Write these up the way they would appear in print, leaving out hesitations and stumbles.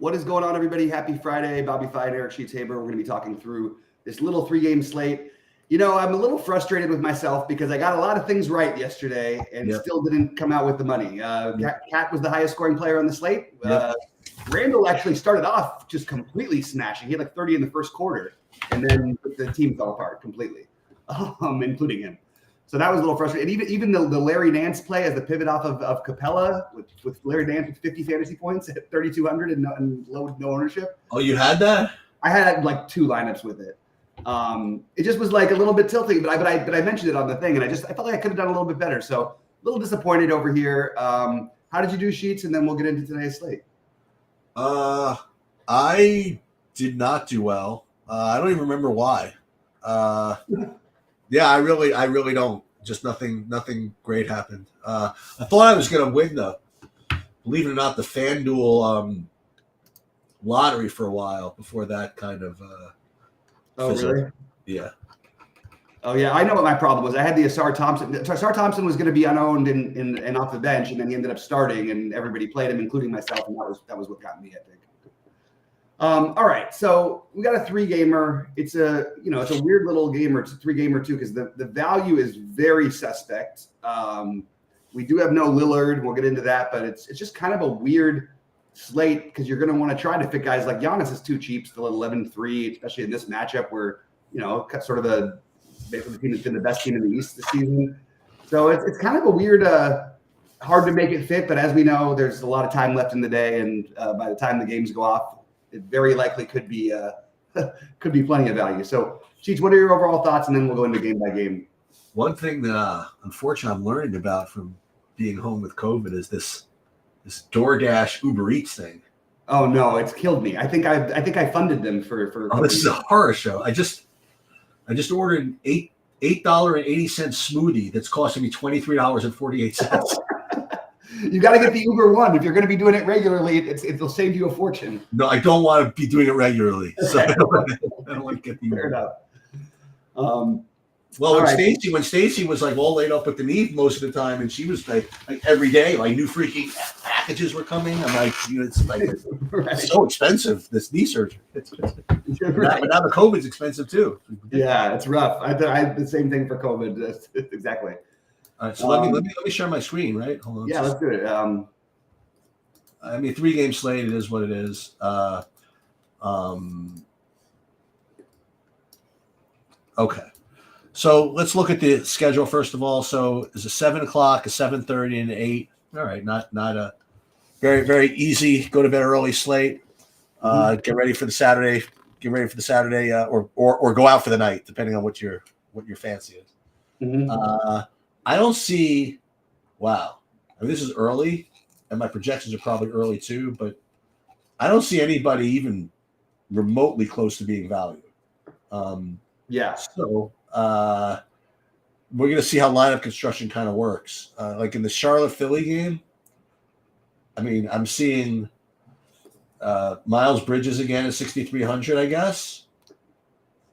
What is going on, everybody? Happy Friday. BobbyFi and Eric Sheets-Haber. We're going to be talking through this little three-game slate. You know, I'm a little frustrated with myself because I got a lot of things right yesterday and still didn't come out with the money. Cat was the highest scoring player on the slate. Randall actually started off just completely smashing. He had like 30 in the first quarter, and then the team fell apart completely, including him. So that was a little frustrating. And even the Larry Nance play as the pivot off of Capella with Larry Nance with 50 fantasy points at 3,200 and no ownership. Oh, you had that? I had like 2 lineups with it. It just was like a little bit tilting, but I mentioned it on the thing, and I felt like I could have done a little bit better. So a little disappointed over here. How did you do, Sheets? And then we'll get into today's slate. I did not do well. I don't even remember why. Yeah, I really don't. Just nothing great happened. I thought I was going to win believe it or not, the FanDuel lottery for a while before that kind of. Oh, really? Yeah. Oh, yeah. I know what my problem was. I had the Asar Thompson. Asar Thompson was going to be unowned and off the bench, and then he ended up starting, and everybody played him, including myself, and that was what got me, I think. All right, so we got a 3-gamer. It's a weird little gamer. It's a 3-gamer too because the value is very suspect. We do have no Lillard. We'll get into that, but it's just kind of a weird slate because you're going to want to try to fit guys like Giannis is too cheap, still at 11-3, especially in this matchup where sort of basically the team that's been the best team in the East this season. So it's kind of a weird, hard to make it fit. But as we know, there's a lot of time left in the day, and by the time the games go off, it very likely could be plenty of value. So, Cheech, what are your overall thoughts? And then we'll go into game by game. One thing that unfortunately I'm learning about from being home with COVID is this DoorDash Uber Eats thing. Oh no, it's killed me. I think I funded them for. Oh, this is a horror show. I just ordered an $8.80 smoothie that's costing me $23.48. You got to get the Uber One. If you're going to be doing it regularly, it'll save you a fortune. No, I don't want to be doing it regularly. So I don't want to get the Uber. Fair enough. When Stacy was like all laid up with the knee most of the time, and she was like every day, like new freaking packages were coming. I'm like, it's like right. It's so expensive, this knee surgery. It's expensive. Right. But now the COVID's expensive too. Yeah, it's rough. I had the same thing for COVID. Exactly. All right, so let me share my screen, right? Hold on. Yeah, let's do it. 3-game slate. It is what it is. Okay, so let's look at the schedule first of all. So it's a 7 o'clock, a 7:30, and an 8. All right, not a very very easy go to bed early slate. Get ready for the Saturday. Or go out for the night, depending on what your fancy is. Mm-hmm. I don't see. Wow, I mean, this is early, and my projections are probably early too. But I don't see anybody even remotely close to being valued. Yeah. So we're going to see how lineup construction kind of works. Like in the Charlotte-Philly game, I mean, I'm seeing Miles Bridges again at 6,300, I guess.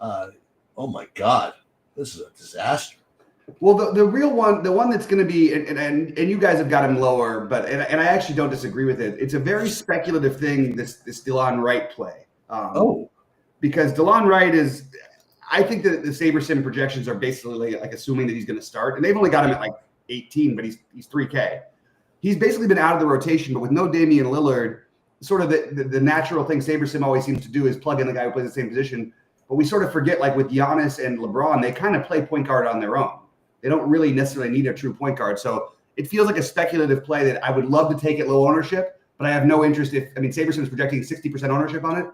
Oh, my God. This is a disaster. Well, the real one, the one that's going to be, and you guys have got him lower, but I actually don't disagree with it. It's a very speculative thing, this DeLon Wright play. Because DeLon Wright is, I think that the SaberSim projections are basically like assuming that he's going to start, and they've only got him at like 18, but he's 3K. He's basically been out of the rotation, but with no Damian Lillard, sort of the natural thing SaberSim always seems to do is plug in the guy who plays the same position. But we sort of forget, like with Giannis and LeBron, they kind of play point guard on their own. They don't really necessarily need a true point guard. So it feels like a speculative play that I would love to take at low ownership, but I have no interest SaberSim is projecting 60% ownership on it.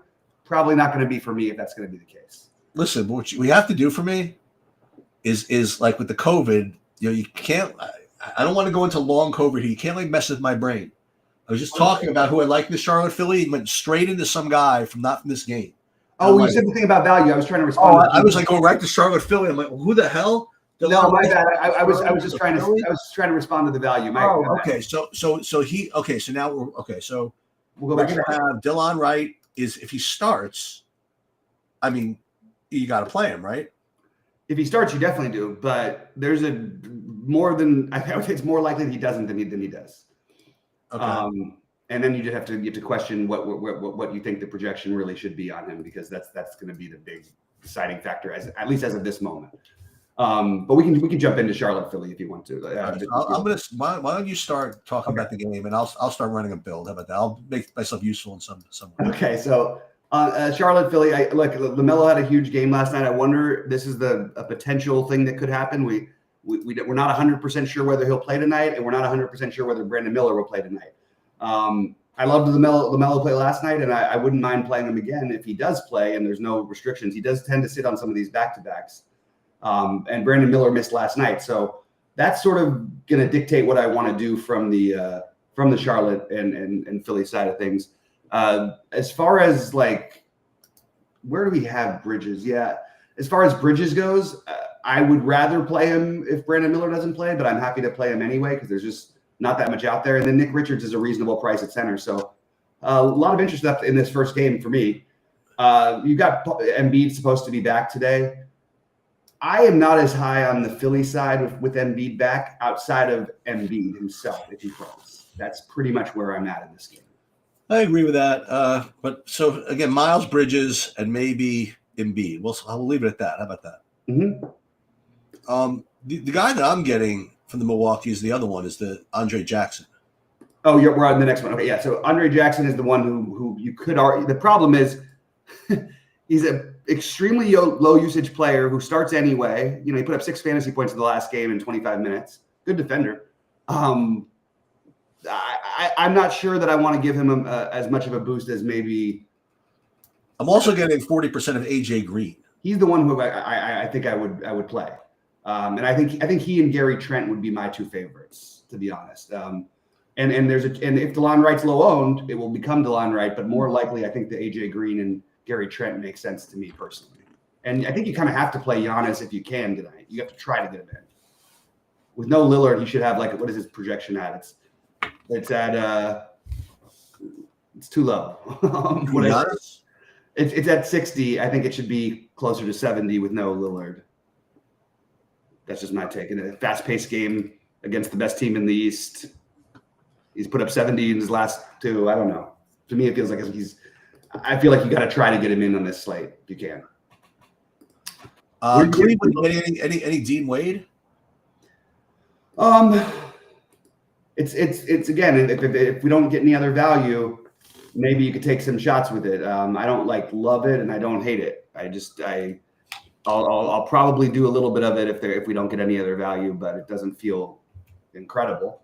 Probably not going to be for me if that's going to be the case. Listen, what we have to do for me is like with the COVID, you can't, I don't want to go into long COVID here. You can't like mess with my brain. I was just talking about who I like in the Charlotte Philly and went straight into some guy not from this game. Oh, you said the thing about value. I was trying to respond. I was like going right to Charlotte Philly. I'm like, well, who the hell? No, my bad. I was just trying to respond to the value. Okay. So now we're going to have DeLon Wright if he starts. I mean, you got to play him, right? If he starts, you definitely do. But there's I would say it's more likely that he doesn't than he does. Okay. And then you just have to question what you think the projection really should be on him, because that's going to be the big deciding factor, at least as of this moment. But we can jump into Charlotte Philly if you want to. Why don't you start talking about the game, and I'll start running a build. How about that? I'll make myself useful in some way. Okay, so Charlotte Philly. Look, LaMelo had a huge game last night. I wonder, this is a potential thing that could happen. We're not 100% sure whether he'll play tonight, and we're not 100% sure whether Brandon Miller will play tonight. I loved LaMelo play last night, and I wouldn't mind playing him again if he does play and there's no restrictions. He does tend to sit on some of these back-to-backs. And Brandon Miller missed last night. So that's sort of going to dictate what I want to do from the Charlotte and Philly side of things. As far as where do we have Bridges? Yeah. As far as Bridges goes, I would rather play him if Brandon Miller doesn't play, but I'm happy to play him anyway because there's just not that much out there. And then Nick Richards is a reasonable price at center. So a lot of interest in this first game for me. You've got Embiid supposed to be back today. I am not as high on the Philly side with Embiid back outside of Embiid himself if he plays. That's pretty much where I'm at in this game. I agree with that. But so again, Miles Bridges and maybe Embiid. I'll leave it at that. How about that? Mm-hmm. The guy that I'm getting from the Milwaukee is the other one, is the Andre Jackson. Oh, we're on the next one. Okay, yeah. So Andre Jackson is the one who you could argue. The problem is he's an extremely low usage player who starts anyway. He put up 6 fantasy points in the last game in 25 minutes. Good defender. I'm not sure that I want to give him as much of a boost as maybe. I'm also getting 40% of AJ Green. He's the one who I think I would play. And I think he and Gary Trent would be my 2 favorites, to be honest. And if DeLon Wright's low owned, it will become DeLon Wright, but more likely I think the AJ Green and Gary Trent makes sense to me personally. And I think you kind of have to play Giannis if you can tonight. You have to try to get him in. With no Lillard, he should have what is his projection at? It's at it's too low. It's at 60. I think it should be closer to 70 with no Lillard. That's just my take. In a fast-paced game against the best team in the East, he's put up 70 in his last 2. I don't know. To me, it feels like I feel like you got to try to get him in on this slate if you can. Cleveland any Dean Wade? It's again, if we don't get any other value, maybe you could take some shots with it. I don't love it and I don't hate it. I'll probably do a little bit of it if we don't get any other value, but it doesn't feel incredible.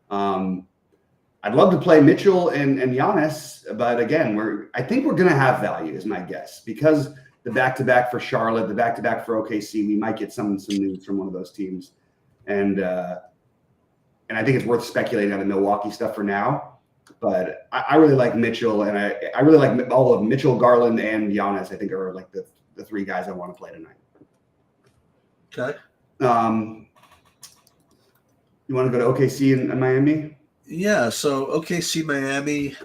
I'd love to play Mitchell and Giannis, but again, I think we're going to have value is my guess, because the back-to-back for Charlotte, the back-to-back for OKC, we might get some news from one of those teams. And I think it's worth speculating on the Milwaukee stuff for now, but I really like Mitchell, and I really like all of Mitchell, Garland, and Giannis. I think are the 3 guys I want to play tonight. Okay. You want to go to OKC and Miami? Yeah. So OKC, Miami.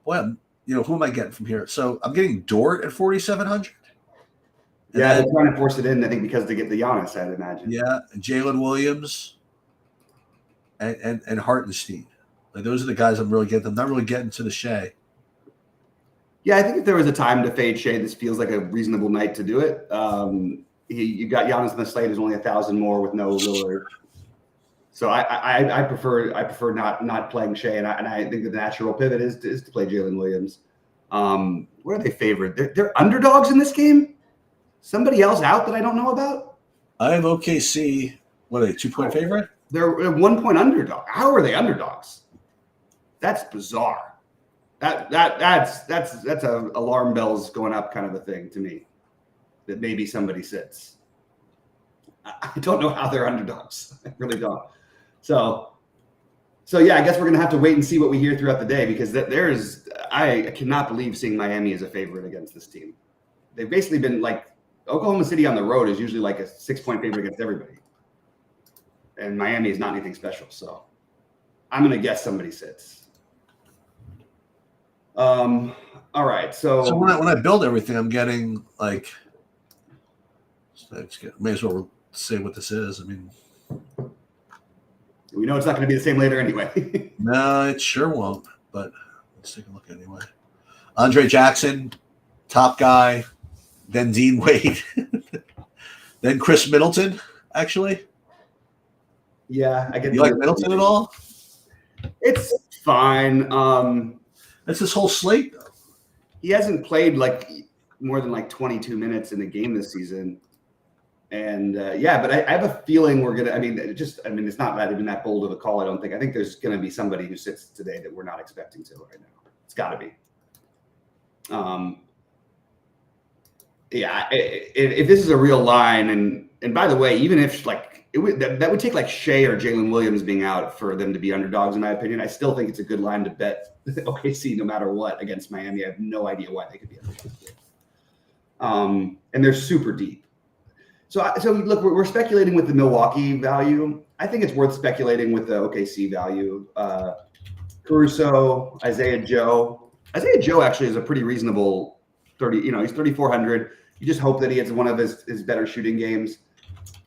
Who am I getting from here? So I'm getting Dort at 4,700. Yeah, they're trying to force it in, I think, because they get the Giannis, I'd imagine. Yeah, Jalen Williams and Hartenstein. Those are the guys I'm really getting. I'm not really getting to the Shea. Yeah, I think if there was a time to fade Shea, this feels like a reasonable night to do it. You got Giannis on the slate, who's only 1,000 more with no Lillard. So I prefer not playing Shea, and I think the natural pivot is to play Jalen Williams. Where are they favored? They're underdogs in this game. Somebody else out that I don't know about? I have OKC. What are they, 2-point favorite? They're a 1-point underdog. How are they underdogs? That's bizarre. That's a alarm bells going up kind of a thing to me. That maybe somebody sits. I don't know how they're underdogs. I really don't. So yeah, I guess we're gonna have to wait and see what we hear throughout the day, because I cannot believe seeing Miami as a favorite against this team. They've basically been Oklahoma City on the road is usually a 6-point favorite against everybody. And Miami is not anything special. So I'm going to guess somebody sits. All right. So when I build everything, I'm getting may as well say what this is. I mean, We know it's not going to be the same later anyway. No, it sure won't. But let's take a look anyway. Andre Jackson, top guy. Then Dean Wade. Then Chris Middleton, actually. Yeah, I get. You like Middleton at all? It's fine. That's this whole slate, though. He hasn't played like more than like 22 minutes in a game this season. And yeah, but I have a feeling we're gonna. I mean, it's not that even that bold of a call. I don't think. I think there's gonna be somebody who sits today that we're not expecting to right now. It's got to be. Yeah. If this is a real line, and by the way, even if like that would take like Shea or Jalen Williams being out for them to be underdogs, in my opinion. I still think it's a good line to bet OKC no matter what against Miami. I have no idea why they could be underdogs. And they're super deep. So look, we're speculating with the Milwaukee value. I think it's worth speculating with the OKC value. Caruso, Isaiah Joe. Isaiah Joe actually is a pretty reasonable 30. He's 3,400. You just hope that he has one of his better shooting games.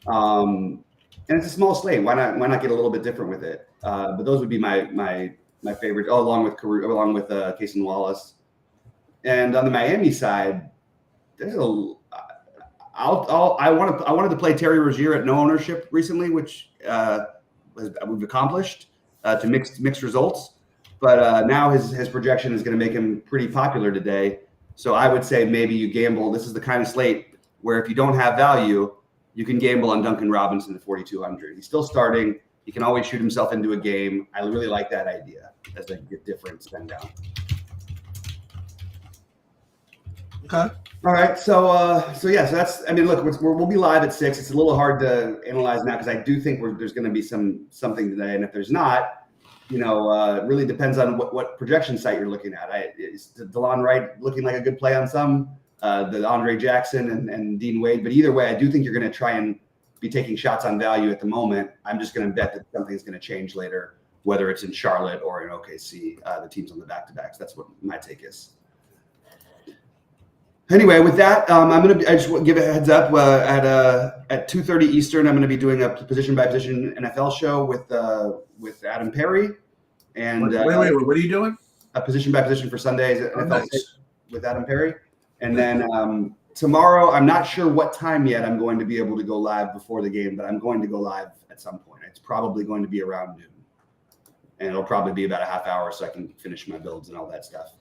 And it's a small slate. Why not get a little bit different with it? But those would be my favorite, along with Cason Wallace. And on the Miami side, there's I wanted to play Terry Rozier at no ownership recently, which we've accomplished to mixed results. But now his projection is going to make him pretty popular today. So I would say maybe you gamble. This is the kind of slate where if you don't have value, you can gamble on Duncan Robinson at 4,200. He's still starting. He can always shoot himself into a game. I really like that idea as a different spend down. Okay. All right, so that's. I mean, look, we'll be live at 6. It's a little hard to analyze now because I do think there's going to be something today, and if there's not, it really depends on what projection site you're looking at. Is DeLon Wright looking like a good play on some? The Andre Jackson and Dean Wade, but either way, I do think you're going to try and be taking shots on value at the moment. I'm just going to bet that something's going to change later, whether it's in Charlotte or in OKC. The teams on the back-to-backs. That's what my take is. Anyway, with that, I just want to give a heads up at 2:30 Eastern. I'm going to be doing a position by position NFL show with Adam Perry. And wait, what are you doing? A position by position for Sundays at NFL nice. with Adam Perry. And then tomorrow, I'm not sure what time yet I'm going to be able to go live before the game, but I'm going to go live at some point. It's probably going to be around noon, and it'll probably be about a half hour so I can finish my builds and all that stuff.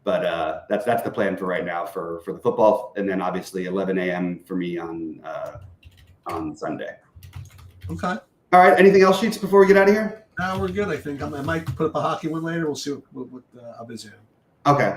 But that's the plan for right now for the football, and then obviously 11 a.m. for me on Sunday. Okay. All right. Anything else, Sheets, before we get out of here? No, we're good. I think I might put up a hockey one later. We'll see what I'll be doing. Okay.